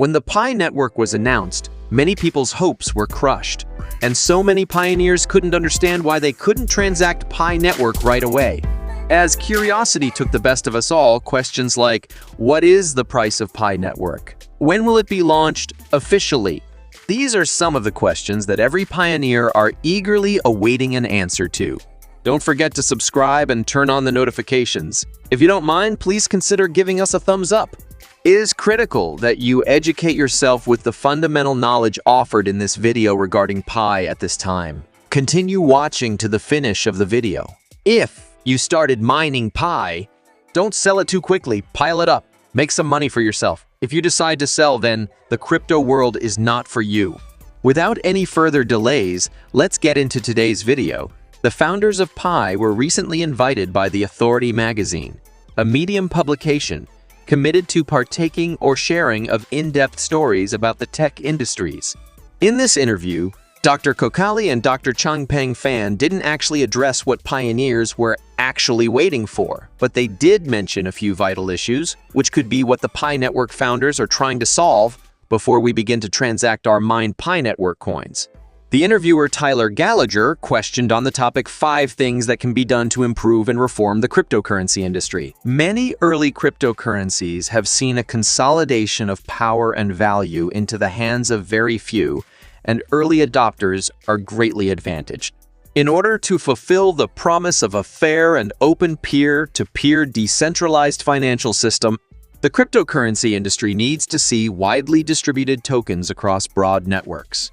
When the Pi network was announced, many people's hopes were crushed, and so many pioneers couldn't understand why they couldn't transact Pi network right away. As curiosity took the best of us all, questions like, what is the price of Pi network? When will it be launched officially? These are some of the questions that every pioneer are eagerly awaiting an answer to. Don't forget to subscribe and turn on the notifications. If you don't mind, please consider giving us a thumbs up. It is critical that you educate yourself with the fundamental knowledge offered in this video regarding Pi at this time. Continue watching to the finish of the video. If you started mining Pi, don't sell it too quickly. Pile it up. Make some money for yourself. If you decide to sell, then the crypto world is not for you. Without any further delays, let's get into today's video. The founders of Pi were recently invited by The Authority magazine, a Medium publication committed to partaking or sharing of in-depth stories about the tech industries. In this interview, Dr. Kokalis and Dr. Changpeng Fan didn't actually address what pioneers were actually waiting for, but they did mention a few vital issues, which could be what the Pi network founders are trying to solve before we begin to transact our mined Pi network coins. The interviewer Tyler Gallagher questioned on the topic 5 things that can be done to improve and reform the cryptocurrency industry. Many early cryptocurrencies have seen a consolidation of power and value into the hands of very few, and early adopters are greatly advantaged. In order to fulfill the promise of a fair and open peer-to-peer decentralized financial system, the cryptocurrency industry needs to see widely distributed tokens across broad networks.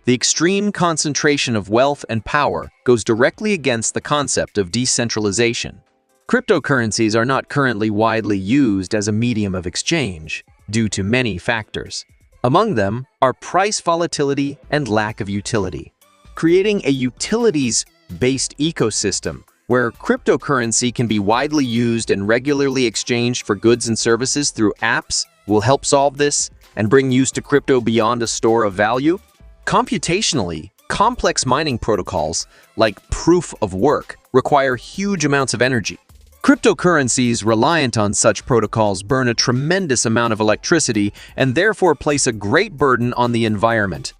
The extreme concentration of wealth and power goes directly against the concept of decentralization. Cryptocurrencies are not currently widely used as a medium of exchange due to many factors. Among them are price volatility and lack of utility. Creating a utilities-based ecosystem where cryptocurrency can be widely used and regularly exchanged for goods and services through apps will help solve this and bring use to crypto beyond a store of value. Computationally, complex mining protocols like proof of work require huge amounts of energy. Cryptocurrencies reliant on such protocols burn a tremendous amount of electricity and therefore place a great burden on the environment.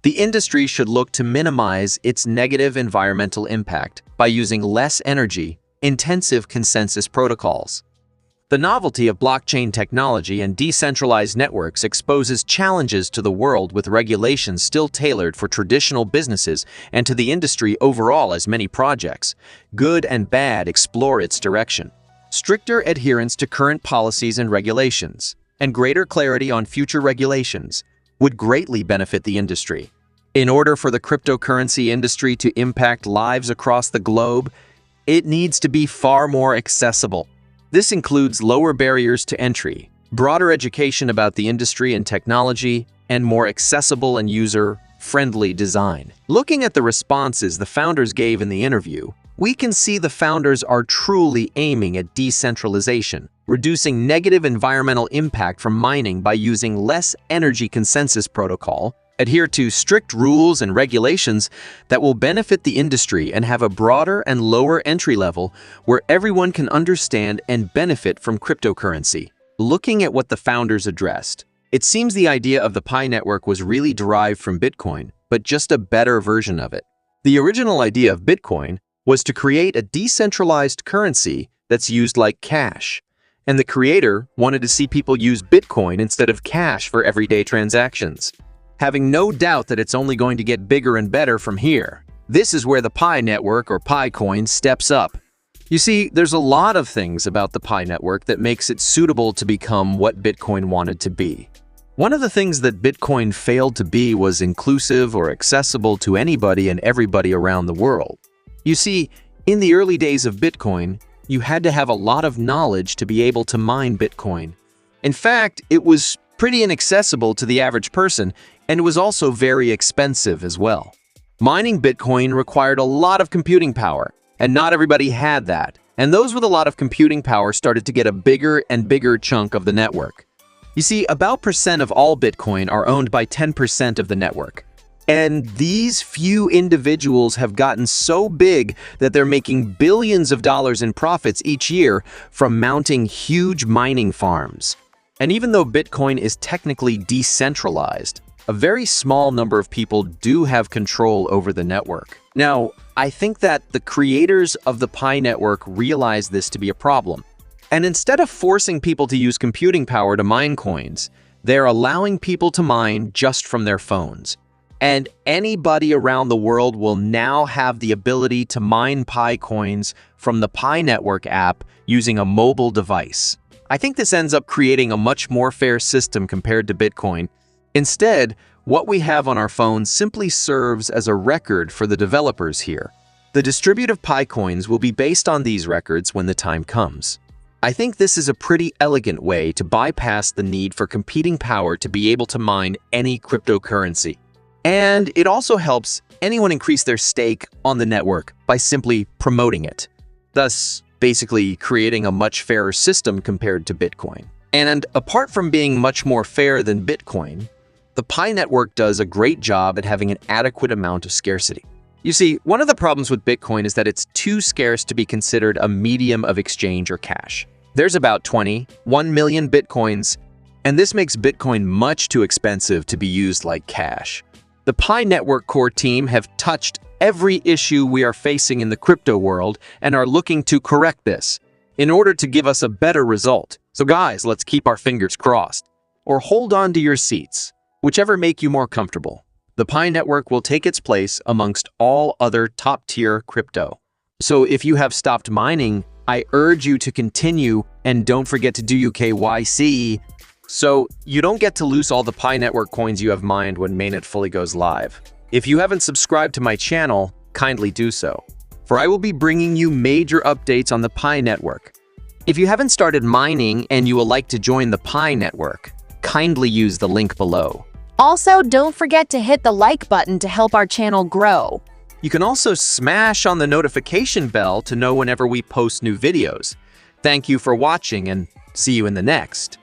The industry should look to minimize its negative environmental impact by using less energy-intensive consensus protocols. The novelty of blockchain technology and decentralized networks exposes challenges to the world with regulations still tailored for traditional businesses and to the industry overall as many projects, good and bad, explore its direction. Stricter adherence to current policies and regulations, and greater clarity on future regulations, would greatly benefit the industry. In order for the cryptocurrency industry to impact lives across the globe, it needs to be far more accessible. This includes lower barriers to entry, broader education about the industry and technology, and more accessible and user-friendly design. Looking at the responses the founders gave in the interview, we can see the founders are truly aiming at decentralization, reducing negative environmental impact from mining by using less energy consensus protocol, adhere to strict rules and regulations that will benefit the industry, and have a broader and lower entry level where everyone can understand and benefit from cryptocurrency. Looking at what the founders addressed, it seems the idea of the Pi network was really derived from Bitcoin, but just a better version of it. The original idea of Bitcoin was to create a decentralized currency that's used like cash, and the creator wanted to see people use Bitcoin instead of cash for everyday transactions, having no doubt that it's only going to get bigger and better from here. This is where the Pi network or Pi coin steps up. You see, there's a lot of things about the Pi network that makes it suitable to become what Bitcoin wanted to be. One of the things that Bitcoin failed to be was inclusive or accessible to anybody and everybody around the world. You see, in the early days of Bitcoin, you had to have a lot of knowledge to be able to mine Bitcoin. In fact, it was pretty inaccessible to the average person, and it was also very expensive as well. Mining Bitcoin required a lot of computing power, and not everybody had that. And those with a lot of computing power started to get a bigger and bigger chunk of the network. You see, about percent of all Bitcoin are owned by 10% of the network. And these few individuals have gotten so big that they're making billions of dollars in profits each year from mounting huge mining farms. And even though Bitcoin is technically decentralized, a very small number of people do have control over the network. Now, I think that the creators of the Pi network realize this to be a problem. And instead of forcing people to use computing power to mine coins, they're allowing people to mine just from their phones. And anybody around the world will now have the ability to mine Pi coins from the Pi network app using a mobile device. I think this ends up creating a much more fair system compared to Bitcoin. Instead, what we have on our phones simply serves as a record for the developers here. The distributive Pi coins will be based on these records when the time comes. I think this is a pretty elegant way to bypass the need for competing power to be able to mine any cryptocurrency. And it also helps anyone increase their stake on the network by simply promoting it, thus basically creating a much fairer system compared to Bitcoin. And apart from being much more fair than Bitcoin, the Pi network does a great job at having an adequate amount of scarcity. You see, one of the problems with Bitcoin is that it's too scarce to be considered a medium of exchange or cash. There's about 1 million Bitcoins, and this makes Bitcoin much too expensive to be used like cash. The Pi network core team have touched every issue we are facing in the crypto world and are looking to correct this in order to give us a better result. So guys, let's keep our fingers crossed, or hold on to your seats, whichever make you more comfortable. The Pi network will take its place amongst all other top-tier crypto. So if you have stopped mining, I urge you to continue, and don't forget to do your KYC, so you don't get to lose all the Pi network coins you have mined when Mainet fully goes live. If you haven't subscribed to my channel, kindly do so, for I will be bringing you major updates on the Pi network. If you haven't started mining and you would like to join the Pi network, kindly use the link below. Also, don't forget to hit the like button to help our channel grow. You can also smash on the notification bell to know whenever we post new videos. Thank you for watching and see you in the next.